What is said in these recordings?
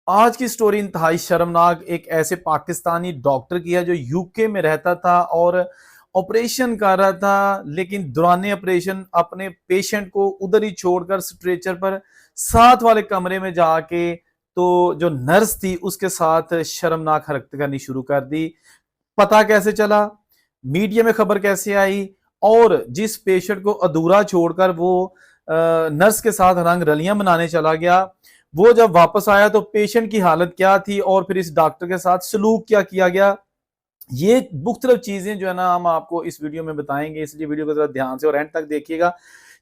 आज की स्टोरी इंतहाई शर्मनाक एक ऐसे पाकिस्तानी डॉक्टर की है जो यूके में रहता था और ऑपरेशन कर रहा था, लेकिन दौरान ऑपरेशन अपने पेशेंट को उधर ही छोड़कर स्ट्रेचर पर साथ वाले कमरे में जाके तो जो नर्स थी उसके साथ शर्मनाक हरकत करनी शुरू कर दी। पता कैसे चला, मीडिया में खबर कैसे आई, और जिस पेशेंट को अधूरा छोड़कर वो नर्स के साथ रंग रलियां मनाने चला गया, वो जब वापस आया तो पेशेंट की हालत क्या थी और फिर इस डॉक्टर के साथ सलूक क्या किया गया, ये मुख्तलिफ चीजें जो है ना हम आपको इस वीडियो में बताएंगे। इसलिए वीडियो को जरा ध्यान से और एंड तक देखिएगा,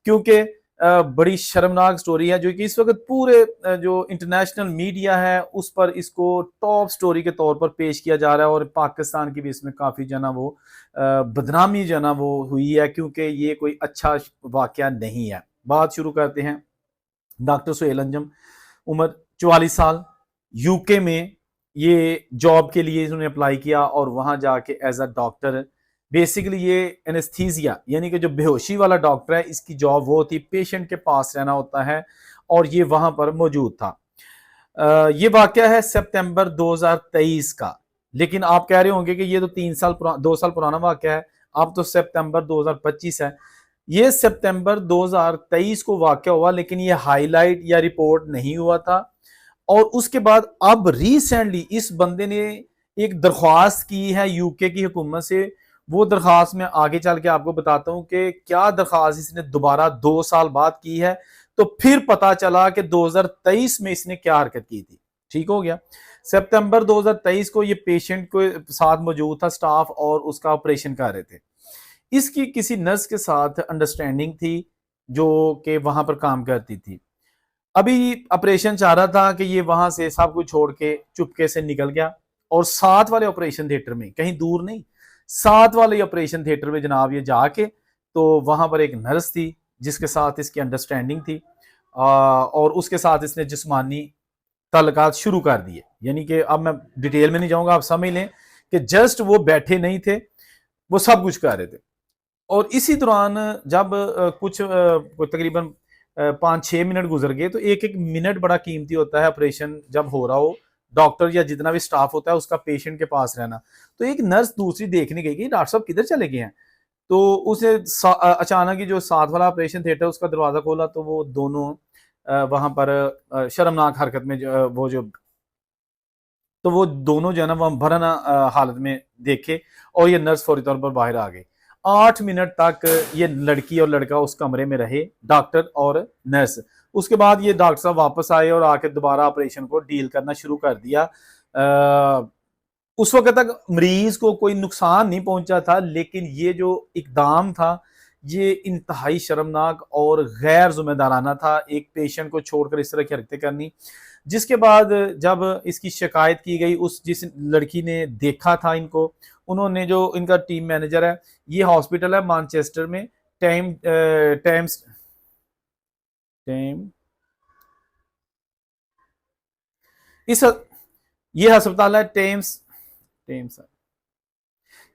क्योंकि बड़ी शर्मनाक स्टोरी है जो कि इस वक्त पूरे जो इंटरनेशनल मीडिया है उस पर इसको टॉप स्टोरी के तौर पर पेश किया जा रहा है, और पाकिस्तान की भी इसमें काफी जना वो बदनामी जना वो हुई है, क्योंकि ये कोई अच्छा वाकया नहीं है। बात शुरू करते हैं। डॉक्टर सुहेल अंजम, उम्र 44 साल, यूके में ये जॉब के लिए इन्होंने अप्लाई किया और वहां जाके एज अ डॉक्टर, बेसिकली ये एनेस्थीसिया यानी कि जो बेहोशी वाला डॉक्टर है, इसकी जॉब वो होती, पेशेंट के पास रहना होता है, और ये वहां पर मौजूद था। ये वाकया है सितंबर 2023 का, लेकिन आप कह रहे होंगे कि ये तो 2 साल पुराना वाकया है, अब तो सितंबर 2025 है। ये सितंबर 2023 को वाकया हुआ, लेकिन ये हाईलाइट या रिपोर्ट नहीं हुआ था। और उसके बाद अब रिसेंटली इस बंदे ने एक दरख्वास्त की है यूके की हुकूमत से। वो दरख्वास्त में आगे चल के आपको बताता हूं कि क्या दरख्वास्त इसने दोबारा 2 साल बाद की है, तो फिर पता चला कि 2023 में इसने क्या हरकत की थी। ठीक हो गया। सितंबर 2023 को ये पेशेंट को साथ मौजूद था स्टाफ, और उसका ऑपरेशन कर रहे थे। इसकी किसी नर्स के साथ अंडरस्टैंडिंग थी जो कि वहां पर काम करती थी। अभी ऑपरेशन चाह रहा था कि ये वहां से सब कुछ छोड़ के चुपके से निकल गया, और साथ वाले ऑपरेशन थिएटर में, कहीं दूर नहीं, साथ वाले ऑपरेशन थिएटर में जनाब ये जाके तो वहां पर एक नर्स थी जिसके साथ इसकी अंडरस्टैंडिंग थी, और उसके साथ इसने जिस्मानी ताल्लुकात शुरू कर दिए। यानी कि अब मैं डिटेल में नहीं जाऊंगा, आप समझ लें कि जस्ट वो बैठे नहीं थे, वो सब कुछ कर रहे थे। और इसी दौरान जब कुछ तकरीबन 5-6 मिनट गुजर गए, तो एक एक मिनट बड़ा कीमती होता है ऑपरेशन जब हो रहा हो, डॉक्टर या जितना भी स्टाफ होता है उसका पेशेंट के पास रहना। तो एक नर्स दूसरी देखने गई कि डॉक्टर साहब किधर चले गए हैं, तो उसने अचानक ही जो साथ वाला ऑपरेशन थिएटर उसका दरवाजा खोला, तो वो दोनों वहां पर शर्मनाक हरकत में वो जो तो वो दोनों जो है ना वह भरना हालत में देखे, और ये नर्स फौरी तौर पर बाहर आ गई। 8 मिनट तक ये लड़की और लड़का उस कमरे में रहे, डॉक्टर और नर्स। उसके बाद ये डॉक्टर साहब वापस आए और आके दोबारा ऑपरेशन को डील करना शुरू कर दिया। उस वक्त तक मरीज को कोई नुकसान नहीं पहुंचा था, लेकिन ये जो इकदाम था ये इंतहाई शर्मनाक और गैर जिम्मेदाराना था, एक पेशेंट को छोड़कर इस तरह की हरकतें करनी। जिसके बाद जब इसकी शिकायत की गई, उस जिस लड़की ने देखा था इनको, उन्होंने, जो इनका टीम मैनेजर है, ये हॉस्पिटल है मैनचेस्टर में, टाइम टाइम्स टाइम इस ये अस्पताल है टेम्स टेम्स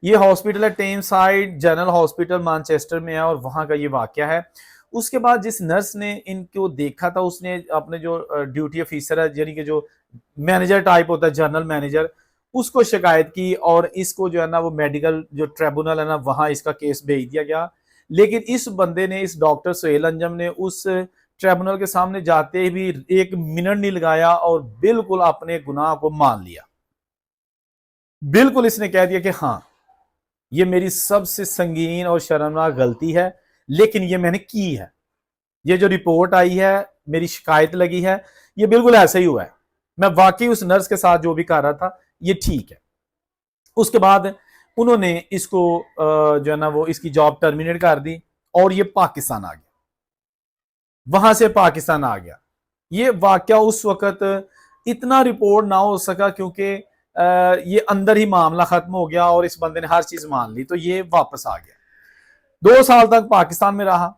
ये हॉस्पिटल है टेम साइड जनरल हॉस्पिटल मैनचेस्टर में है, और वहां का ये वाकया है। उसके बाद जिस नर्स ने इनको देखा था उसने अपने जो ड्यूटी ऑफिसर है, यानी कि जो मैनेजर टाइप होता है, जनरल मैनेजर, उसको शिकायत की, और इसको जो है ना वो मेडिकल जो ट्रिब्यूनल है ना वहां इसका केस भेज दिया गया। लेकिन इस बंदे ने, इस डॉक्टर सुहेल अंजम ने, उस ट्रिब्यूनल के सामने जाते भी 1 मिनट नहीं लगाया और बिल्कुल अपने गुनाह को मान लिया। बिल्कुल इसने कह दिया कि हाँ, ये मेरी सबसे संगीन और शर्मनाक गलती है, लेकिन ये मैंने की है। ये जो रिपोर्ट आई है, मेरी शिकायत लगी है, ये बिल्कुल ऐसा ही हुआ है। मैं वाकई उस नर्स के साथ जो भी कर रहा था ये ठीक है। उसके बाद उन्होंने इसको जो है ना वो इसकी जॉब टर्मिनेट कर दी, और ये पाकिस्तान आ गया, वहां से पाकिस्तान आ गया। ये वाकया उस वक्त इतना रिपोर्ट ना हो सका, क्योंकि ये अंदर ही मामला खत्म हो गया और इस बंदे ने हर चीज मान ली, तो ये वापस आ गया। 2 साल तक पाकिस्तान में रहा।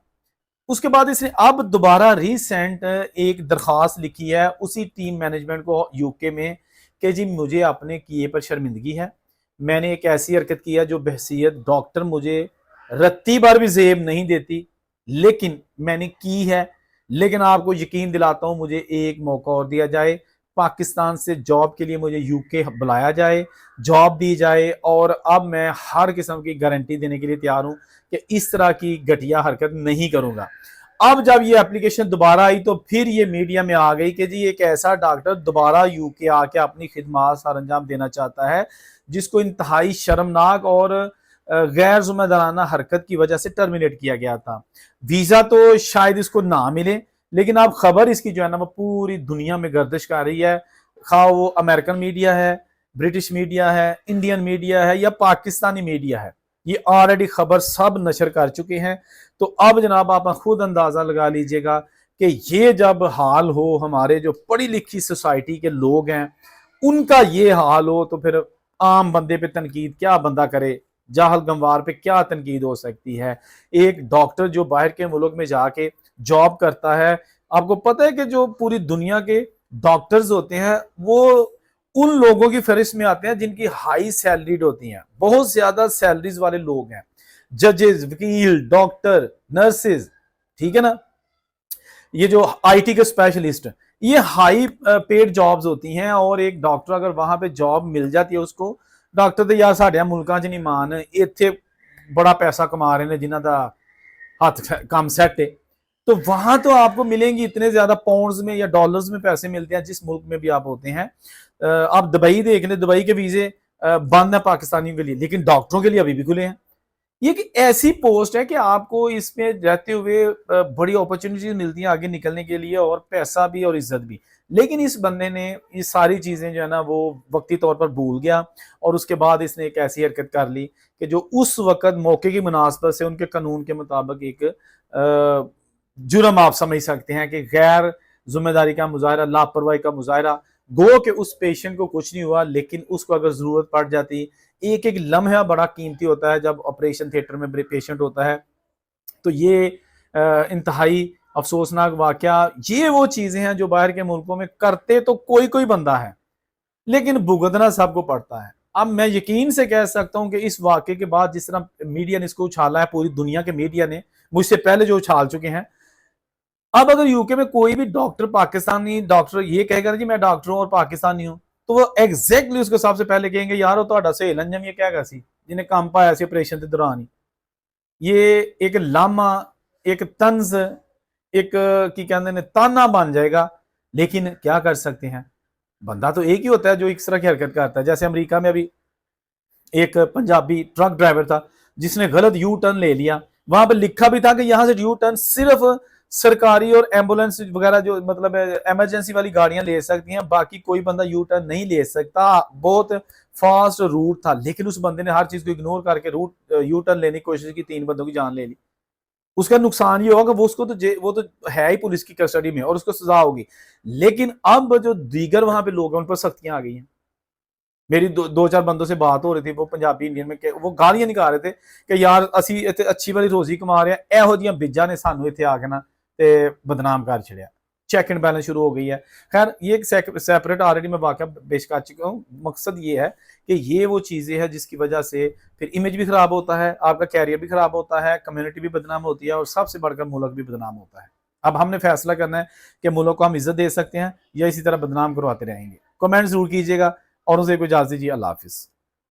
उसके बाद इसने अब दोबारा रिसेंट एक दरखास्त लिखी है उसी टीम मैनेजमेंट को यूके में, कि जी मुझे अपने किए पर शर्मिंदगी है, मैंने एक ऐसी हरकत की है जो बहसीयत डॉक्टर मुझे रत्ती भर भी जेब नहीं देती, लेकिन मैंने की है। लेकिन आपको यकीन दिलाता हूं, मुझे एक मौका और दिया जाए, पाकिस्तान से जॉब के लिए मुझे यूके बुलाया जाए, जॉब दी जाए, और अब मैं हर किस्म की गारंटी देने के लिए तैयार हूं कि इस तरह की घटिया हरकत नहीं करूंगा। अब जब ये एप्लीकेशन दोबारा आई तो फिर ये मीडिया में आ गई कि जी एक ऐसा डॉक्टर दोबारा यूके आके अपनी खिदमत सर अंजाम देना चाहता है, जिसको इंतहाई शर्मनाक और गैर जिम्मेदाराना हरकत की वजह से टर्मिनेट किया गया था। वीजा तो शायद इसको ना मिले, लेकिन अब खबर इसकी जो है ना वो पूरी दुनिया में गर्दिश कर रही है, खा वो अमेरिकन मीडिया है, ब्रिटिश मीडिया है, इंडियन मीडिया है या पाकिस्तानी मीडिया है, ये ऑलरेडी खबर सब नशर कर चुके हैं। तो अब जनाब आप खुद अंदाजा लगा लीजिएगा कि ये जब हाल हो, हमारे जो पढ़ी लिखी सोसाइटी के लोग हैं उनका ये हाल हो, तो फिर आम बंदे पे तनकीद क्या बंदा करे, जाहल गंवार पे क्या तनकीद हो सकती है। एक डॉक्टर जो बाहर के मुल्क में जाके जॉब करता है, आपको पता है कि जो पूरी दुनिया के डॉक्टर्स होते हैं वो उन लोगों की फहरिस्त में आते हैं जिनकी हाई सैलरीड होती हैं, बहुत ज्यादा सैलरीज वाले लोग हैं, जजेस, वकील, डॉक्टर, नर्सेज, ठीक है ना, ये जो आईटी के स्पेशलिस्ट, ये हाई पेड जॉब्स होती हैं। और एक डॉक्टर अगर वहां पे जॉब मिल जाती है उसको, डॉक्टर तो यार साढ़े मुल्कां च नहीं मान, इत्थे बड़ा पैसा कमा रहे हैं जिन्हां दा हथ काम सेट है, तो वहां तो आपको मिलेंगी इतने ज्यादा पाउंड्स में या डॉलर्स में पैसे मिलते हैं जिस मुल्क में भी आप होते हैं। आप दुबई देख लें, दुबई के वीजे बंद है पाकिस्तानियों के लिए, लेकिन डॉक्टरों के लिए अभी भी खुले हैं। ये कि ऐसी पोस्ट है कि आपको इसमें रहते हुए बड़ी अपॉर्चुनिटीज मिलती हैं आगे निकलने के लिए, और पैसा भी और इज्जत भी। लेकिन इस बंदे ने ये सारी चीजें जो है ना वो वक्ती तौर पर भूल गया, और उसके बाद इसने एक ऐसी हरकत कर ली कि जो उस वक्त मौके की मुनासबत से उनके कानून के मुताबिक एक जुर्म आप समझ सकते हैं कि गैर जिम्मेदारी का मुजाहरा, लापरवाही का मुजाहरा। गो कि उस पेशेंट को कुछ नहीं हुआ, लेकिन उसको अगर जरूरत पड़ जाती, एक एक लम्हा बड़ा कीमती होता है जब ऑपरेशन थिएटर में पेशेंट होता है, तो ये इंतहाई अफसोसनाक वाकया। ये वो चीजें हैं जो बाहर के मुल्कों में करते तो कोई कोई बंदा है, लेकिन भुगतना सबको पड़ता है। अब मैं यकीन से कह सकता हूं कि इस वाकये के बाद जिस तरह मीडिया ने इसको उछाला है, पूरी दुनिया के मीडिया ने मुझसे पहले जो उछाल चुके हैं, अब अगर यूके में कोई भी डॉक्टर, पाकिस्तानी डॉक्टर ये कहेगा जी मैं डॉक्टर हूं और पाकिस्तानी हूं, तो वो एग्जैक्टली उसको सबसे पहले कहेंगे यार वो तो सहेल अंजम ये क्या सी जिन्हें काम पाया सी ऑपरेशन के दौरान ही। ये एक लामा, एक तंज, एक की कहते हैं ताना बन जाएगा। लेकिन क्या कर सकते हैं, बंदा तो एक ही होता है जो इस तरह की हरकत करता है। जैसे अमेरिका में अभी एक पंजाबी ट्रक ड्राइवर था जिसने गलत यू टर्न ले लिया, वहां पर लिखा भी था कि यहां से यू टर्न सिर्फ सरकारी और एम्बुलेंस वगैरह जो मतलब इमरजेंसी वाली गाड़ियां ले सकती हैं, बाकी कोई बंदा यू टर्न नहीं ले सकता। बहुत फास्ट रूट था, लेकिन उस बंदे ने हर चीज को इग्नोर करके रूट यू टर्न लेने की कोशिश की, 3 बंदों की जान ले ली। उसका नुकसान ये होगा वो उसको तो वो तो है ही पुलिस की कस्टडी में और उसको सजा होगी। लेकिन अब जो दीगर वहां पे लोग हैं उन पर सख्तियां आ गई हैं। मेरी दो चार बंदों से बात हो रही थी, वो पंजाबी इंडियन में, वो गालियां निकाल रहे थे कि यार असी इतने अच्छी वाली रोजी कमा रहे हैं, एहो जिहियां बिज्जा ने सानू इत्थे आके ना ते बदनाम कर छड़िया। चेक एंड बैलेंस शुरू हो गई है। खैर ये एक सेपरेट ऑलरेडी मैं वाकया पेश कर चुका हूँ। मकसद ये है कि ये वो चीजें हैं जिसकी वजह से फिर इमेज भी खराब होता है, आपका कैरियर भी खराब होता है, कम्युनिटी भी बदनाम होती है, और सबसे बढ़कर मुल्क भी बदनाम होता है। अब हमने फैसला करना है कि मुल्क को हम इज्जत दे सकते हैं या इसी तरह बदनाम करवाते रहेंगे। कमेंट जरूर कीजिएगा और उसे को इजाजत दीजिए। अल्लाह हाफिज।